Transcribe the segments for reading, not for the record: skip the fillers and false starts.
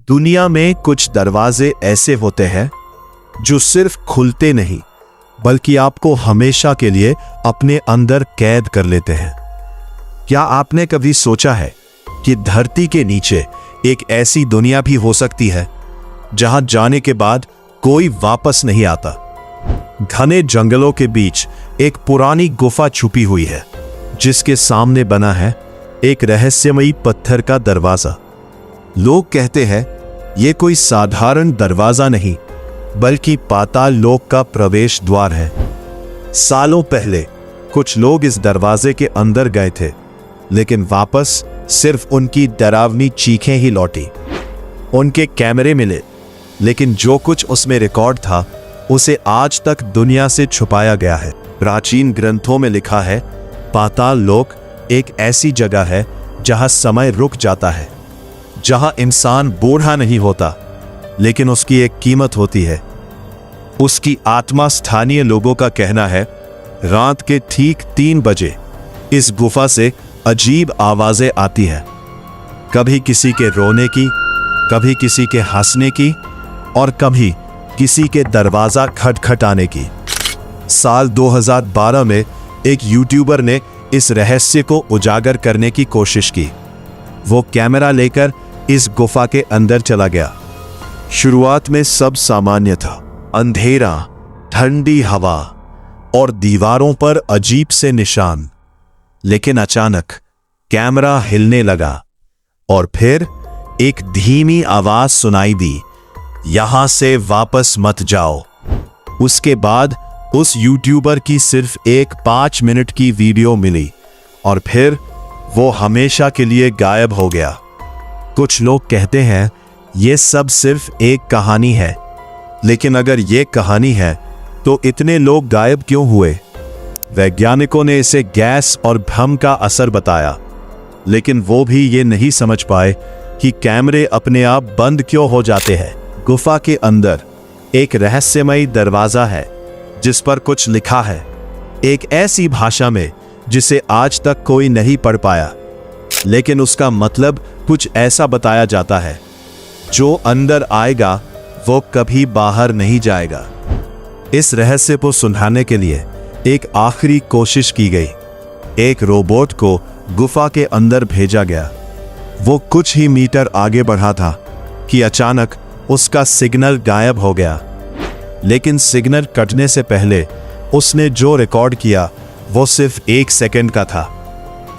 दुनिया में कुछ दरवाजे ऐसे होते हैं जो सिर्फ खुलते नहीं बल्कि आपको हमेशा के लिए अपने अंदर कैद कर लेते हैं। क्या आपने कभी सोचा है कि धरती के नीचे एक ऐसी दुनिया भी हो सकती है जहां जाने के बाद कोई वापस नहीं आता? घने जंगलों के बीच एक पुरानी गुफा छुपी हुई है जिसके सामने बना है एक रहस्यमयी पत्थर का दरवाजा। लोग कहते हैं यह कोई साधारण दरवाजा नहीं बल्कि पाताल लोक का प्रवेश द्वार है। सालों पहले कुछ लोग इस दरवाजे के अंदर गए थे, लेकिन वापस सिर्फ उनकी डरावनी चीखें ही लौटी। उनके कैमरे मिले, लेकिन जो कुछ उसमें रिकॉर्ड था उसे आज तक दुनिया से छुपाया गया है। प्राचीन ग्रंथों में लिखा है, पाताल लोक एक ऐसी जगह है जहां समय रुक जाता है, जहां इंसान बूढ़ा नहीं होता, लेकिन उसकी एक कीमत होती है, उसकी आत्मा। स्थानीय लोगों का कहना है रात के ठीक 3 बजे इस गुफा से अजीब आवाजें आती है, कभी किसी के रोने की, कभी किसी के हंसने की और कभी किसी के दरवाजा खटखटाने की। साल 2012 में एक यूट्यूबर ने इस रहस्य को उजागर करने की कोशिश की। वो कैमरा लेकर इस गुफा के अंदर चला गया। शुरुआत में सब सामान्य था, अंधेरा, ठंडी हवा और दीवारों पर अजीब से निशान। लेकिन अचानक कैमरा हिलने लगा और फिर एक धीमी आवाज सुनाई दी, यहां से वापस मत जाओ। उसके बाद उस यूट्यूबर की सिर्फ एक 5 मिनट की वीडियो मिली और फिर वो हमेशा के लिए गायब हो गया। कुछ लोग कहते हैं ये सब सिर्फ एक कहानी है, लेकिन अगर ये कहानी है तो इतने लोग गायब क्यों हुए? वैज्ञानिकों ने इसे गैस और भ्रम का असर बताया, लेकिन वो भी ये नहीं समझ पाए कि कैमरे अपने आप बंद क्यों हो जाते हैं। गुफा के अंदर एक रहस्यमयी दरवाजा है जिस पर कुछ लिखा है, एक ऐसी भाषा में जिसे आज तक कोई नहीं पढ़ पाया, लेकिन उसका मतलब कुछ ऐसा बताया जाता है, जो अंदर आएगा वो कभी बाहर नहीं जाएगा। इस रहस्य को सुलझाने के लिए एक आखिरी कोशिश की गई। एक रोबोट को गुफा के अंदर भेजा गया। वो कुछ ही मीटर आगे बढ़ा था कि अचानक उसका सिग्नल गायब हो गया। लेकिन सिग्नल कटने से पहले उसने जो रिकॉर्ड किया वो सिर्फ 1 सेकंड का था।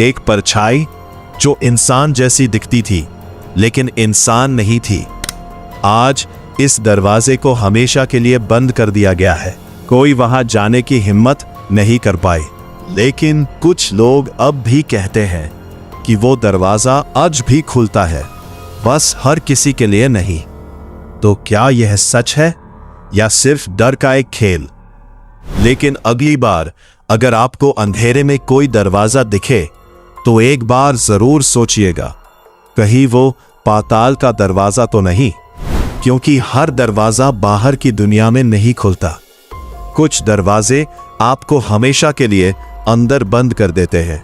एक परछाई जो इंसान जैसी दिखती थी, लेकिन इंसान नहीं थी। आज इस दरवाजे को हमेशा के लिए बंद कर दिया गया है। कोई वहां जाने की हिम्मत नहीं कर पाए। लेकिन कुछ लोग अब भी कहते हैं कि वो दरवाजा आज भी खुलता है, बस हर किसी के लिए नहीं। तो क्या यह सच है या सिर्फ डर का एक खेल? लेकिन अगली बार अगर आपको अंधेरे में कोई दरवाजा दिखे तो एक बार जरूर सोचिएगा, कहीं वो पाताल का दरवाजा तो नहीं, क्योंकि हर दरवाजा बाहर की दुनिया में नहीं खुलता। कुछ दरवाजे आपको हमेशा के लिए अंदर बंद कर देते हैं।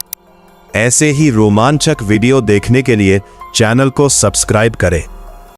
ऐसे ही रोमांचक वीडियो देखने के लिए चैनल को सब्सक्राइब करें।